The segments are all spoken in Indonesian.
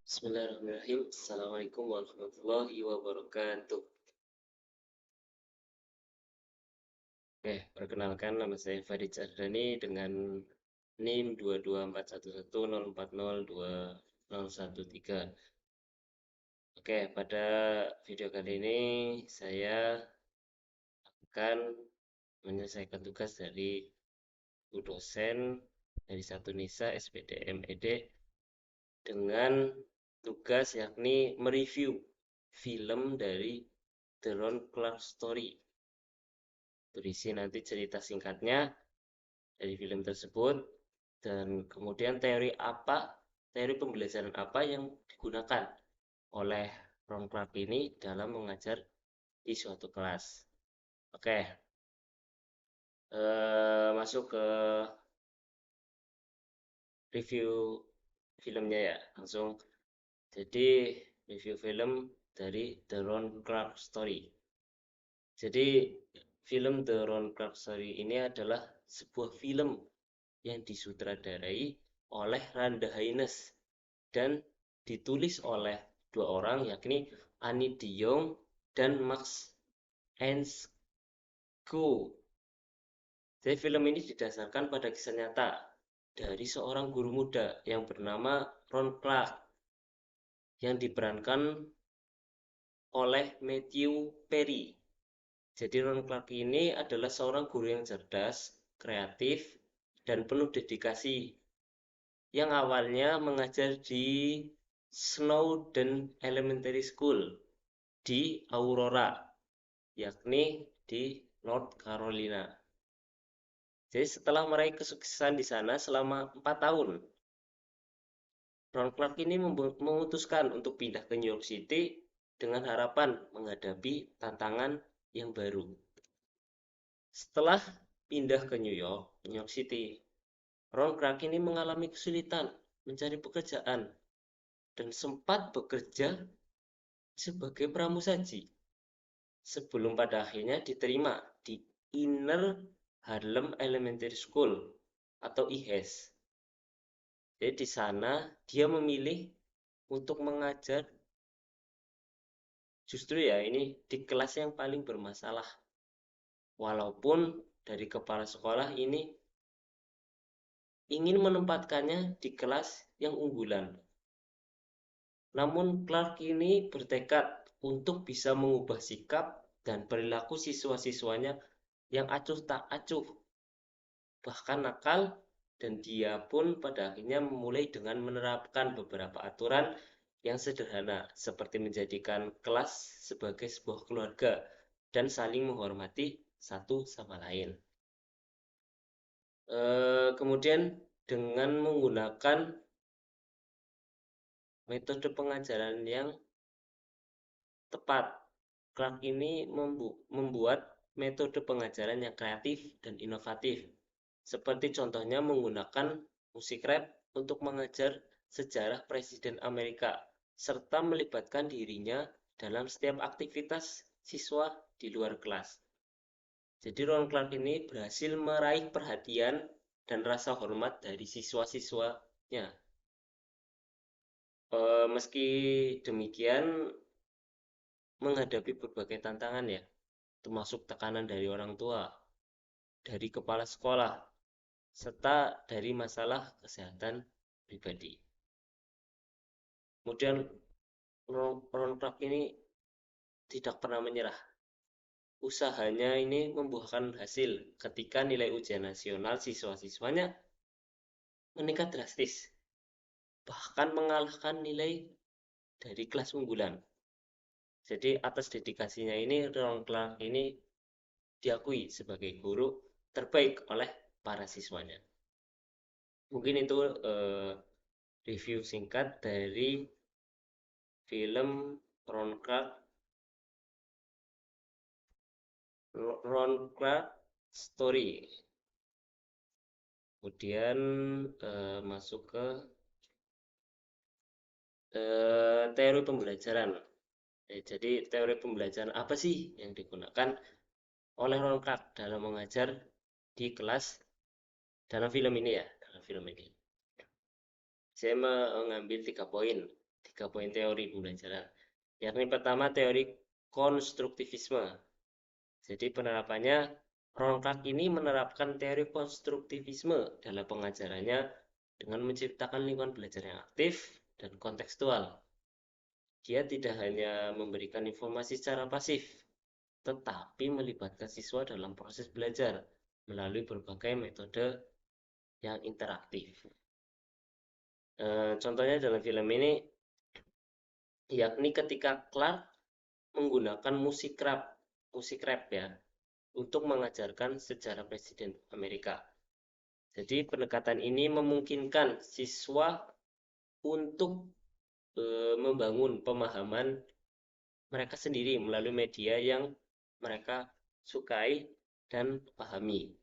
Bismillahirrahmanirrahim. Assalamualaikum warahmatullahi wabarakatuh. Oke, perkenalkan nama saya Farid Cardani dengan NIM 22410402013. Oke, pada video kali ini saya akan menyelesaikan tugas dari Bu dosen dari satu Nisa SPDM ED dengan tugas yakni mereview film dari The Ron Clark Story. Berisi nanti cerita singkatnya dari film tersebut dan kemudian teori pembelajaran apa yang digunakan oleh Ron Clark ini dalam mengajar di suatu kelas. Oke, masuk ke review filmnya ya, langsung. Jadi review film dari The Ron Clark Story. Jadi film The Ron Clark Story ini adalah sebuah film yang disutradarai oleh Randa Haines dan ditulis oleh dua orang yakni Annie de Jong dan Max Ensco. Jadi film ini didasarkan pada kisah nyata dari seorang guru muda yang bernama Ron Clark yang diperankan oleh Matthew Perry. Jadi Ron Clark ini adalah seorang guru yang cerdas, kreatif, dan penuh dedikasi yang awalnya mengajar di Snowden Elementary School di Aurora, yakni di North Carolina. Jadi setelah meraih kesuksesan di sana selama 4 tahun, Ron Clark ini memutuskan untuk pindah ke New York City dengan harapan menghadapi tantangan yang baru. Setelah pindah ke New York City, Ron Clark ini mengalami kesulitan mencari pekerjaan dan sempat bekerja sebagai pramusaji sebelum pada akhirnya diterima di Inner Harlem Elementary School atau IHS. Jadi di sana dia memilih untuk mengajar justru ya ini di kelas yang paling bermasalah. Walaupun dari kepala sekolah ini ingin menempatkannya di kelas yang unggulan. Namun Clark ini bertekad untuk bisa mengubah sikap dan perilaku siswa-siswanya yang acuh tak acuh, bahkan nakal, dan dia pun pada akhirnya memulai dengan menerapkan beberapa aturan yang sederhana, seperti menjadikan kelas sebagai sebuah keluarga dan saling menghormati satu sama lain. Kemudian dengan menggunakan metode pengajaran yang tepat, Clark ini membuat metode pengajaran yang kreatif dan inovatif. Seperti contohnya menggunakan musik rap untuk mengajar sejarah Presiden Amerika, serta melibatkan dirinya dalam setiap aktivitas siswa di luar kelas. Jadi Ron Clark ini berhasil meraih perhatian dan rasa hormat dari siswa-siswanya. Meski demikian, menghadapi berbagai tantangan ya, termasuk tekanan dari orang tua, dari kepala sekolah, serta dari masalah kesehatan pribadi. Kemudian Ron Clark ini tidak pernah menyerah. Usahanya ini membuahkan hasil ketika nilai ujian nasional siswa-siswanya meningkat drastis, bahkan mengalahkan nilai dari kelas unggulan. Jadi atas dedikasinya ini Ron Clark ini diakui sebagai guru terbaik oleh para siswanya. Mungkin itu review singkat dari film Ron Clark Story. Kemudian masuk ke teori pembelajaran. Jadi teori pembelajaran apa sih yang digunakan oleh Ron Clark dalam mengajar di kelas dalam film ini ya, dalam film ini. Saya mengambil 3 poin. 3 poin teori pembelajaran. Yakni pertama teori konstruktivisme. Jadi penerapannya, Ron Clark ini menerapkan teori konstruktivisme dalam pengajarannya dengan menciptakan lingkungan belajar yang aktif dan kontekstual. Dia tidak hanya memberikan informasi secara pasif, tetapi melibatkan siswa dalam proses belajar melalui berbagai metode yang interaktif. Contohnya dalam film ini, yakni ketika Clark menggunakan musik rap ya, untuk mengajarkan sejarah Presiden Amerika. Jadi pendekatan ini memungkinkan siswa untuk membangun pemahaman mereka sendiri melalui media yang mereka sukai dan pahami.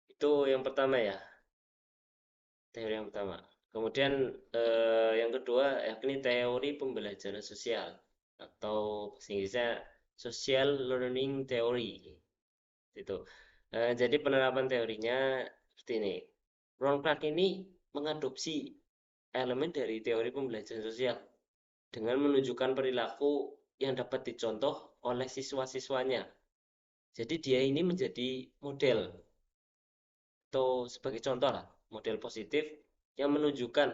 Itu yang pertama ya, teori yang pertama. Kemudian yang kedua yakni teori pembelajaran sosial atau bahasa Inggrisnya social learning theory. Itu. Jadi penerapan teorinya seperti ini. Ron Clark ini mengadopsi elemen dari teori pembelajaran sosial dengan menunjukkan perilaku yang dapat dicontoh oleh siswa-siswanya. Jadi dia ini menjadi model atau sebagai contoh lah, model positif yang menunjukkan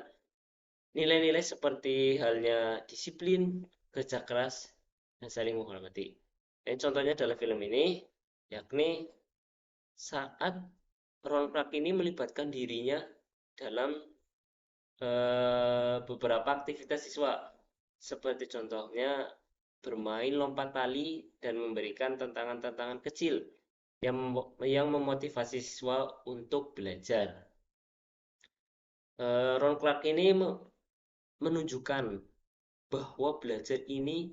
nilai-nilai seperti halnya disiplin, kerja keras, dan saling menghormati. Contohnya dalam film ini, yakni saat Ron Clark ini melibatkan dirinya dalam beberapa aktivitas siswa, seperti contohnya bermain lompat tali dan memberikan tantangan-tantangan kecil yang memotivasi siswa untuk belajar. Ron Clark ini menunjukkan bahwa belajar ini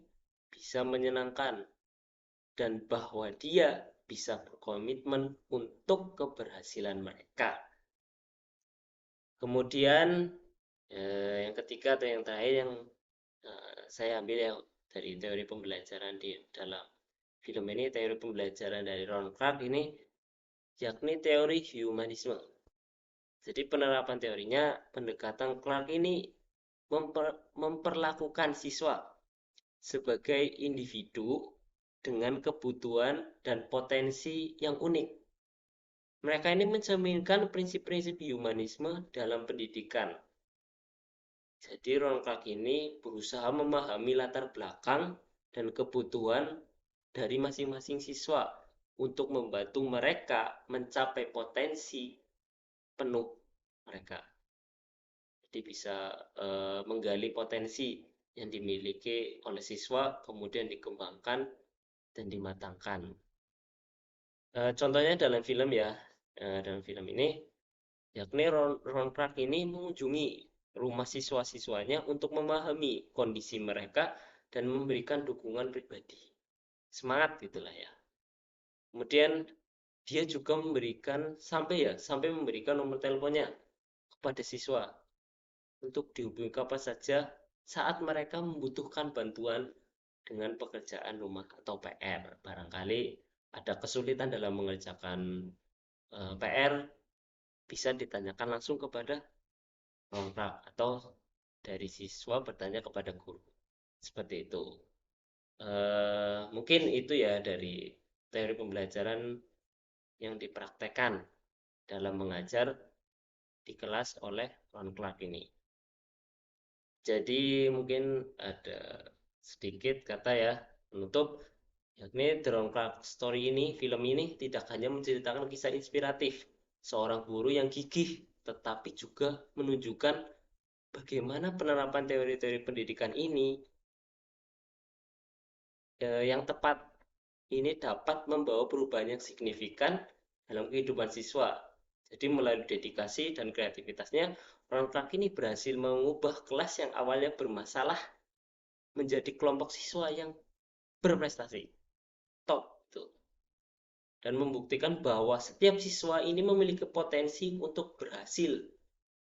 bisa menyenangkan dan bahwa dia bisa berkomitmen untuk keberhasilan mereka. Kemudian yang ketiga atau yang terakhir yang saya ambil ya dari teori pembelajaran di dalam film ini, teori pembelajaran dari Ron Clark ini yakni teori humanisme. Jadi penerapan teorinya, pendekatan Clark ini memperlakukan siswa sebagai individu dengan kebutuhan dan potensi yang unik. Mereka ini mencerminkan prinsip-prinsip humanisme dalam pendidikan. Jadi Ron Clark ini berusaha memahami latar belakang dan kebutuhan dari masing-masing siswa untuk membantu mereka mencapai potensi penuh mereka. Jadi bisa menggali potensi yang dimiliki oleh siswa, kemudian dikembangkan dan dimatangkan. Contohnya dalam film ya, dalam film ini, yakni Ron Clark ini mengunjungi rumah siswa-siswanya untuk memahami kondisi mereka dan memberikan dukungan pribadi. Semangat gitulah ya. Kemudian dia juga sampai memberikan nomor teleponnya kepada siswa untuk dihubungi kapan saja saat mereka membutuhkan bantuan dengan pekerjaan rumah atau PR. Barangkali ada kesulitan dalam mengerjakan PR, bisa ditanyakan langsung kepada Ronrak atau dari siswa bertanya kepada guru. Seperti itu. Mungkin itu ya dari teori pembelajaran yang dipraktekkan dalam mengajar di kelas oleh Ron Clark ini. Jadi mungkin ada sedikit kata ya penutup, yakni The Ron Clark Story ini, film ini tidak hanya menceritakan kisah inspiratif seorang guru yang gigih, tetapi juga menunjukkan bagaimana penerapan teori-teori pendidikan ini yang tepat ini dapat membawa perubahan yang signifikan dalam kehidupan siswa. Jadi melalui dedikasi dan kreativitasnya, Ron Clark ini berhasil mengubah kelas yang awalnya bermasalah menjadi kelompok siswa yang berprestasi top tuh, dan membuktikan bahwa setiap siswa ini memiliki potensi untuk berhasil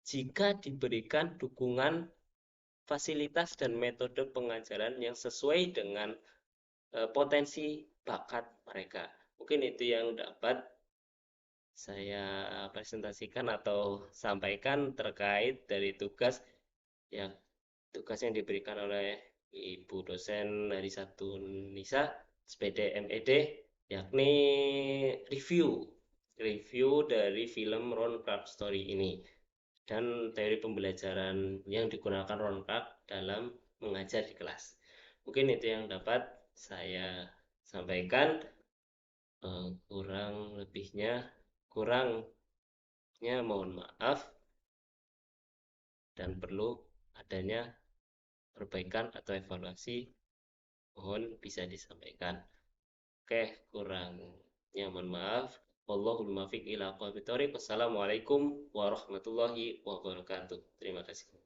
jika diberikan dukungan, fasilitas, dan metode pengajaran yang sesuai dengan potensi bakat mereka. Mungkin itu yang dapat saya presentasikan atau sampaikan terkait dari tugas Ya, tugas yang diberikan oleh Ibu dosen dari satu Nisa, SPD MED, yakni review review dari film Ron Clark Story ini dan teori pembelajaran yang digunakan Ron Clark dalam mengajar di kelas. Mungkin itu yang dapat saya sampaikan. Kurang lebihnya, kurangnya mohon maaf dan perlu adanya perbaikan atau evaluasi mohon bisa disampaikan. Oke, kurangnya mohon maaf. Wallahul muwaffiq ila aqwamit thoriq. Wassalamualaikum warahmatullahi wabarakatuh. Terima kasih.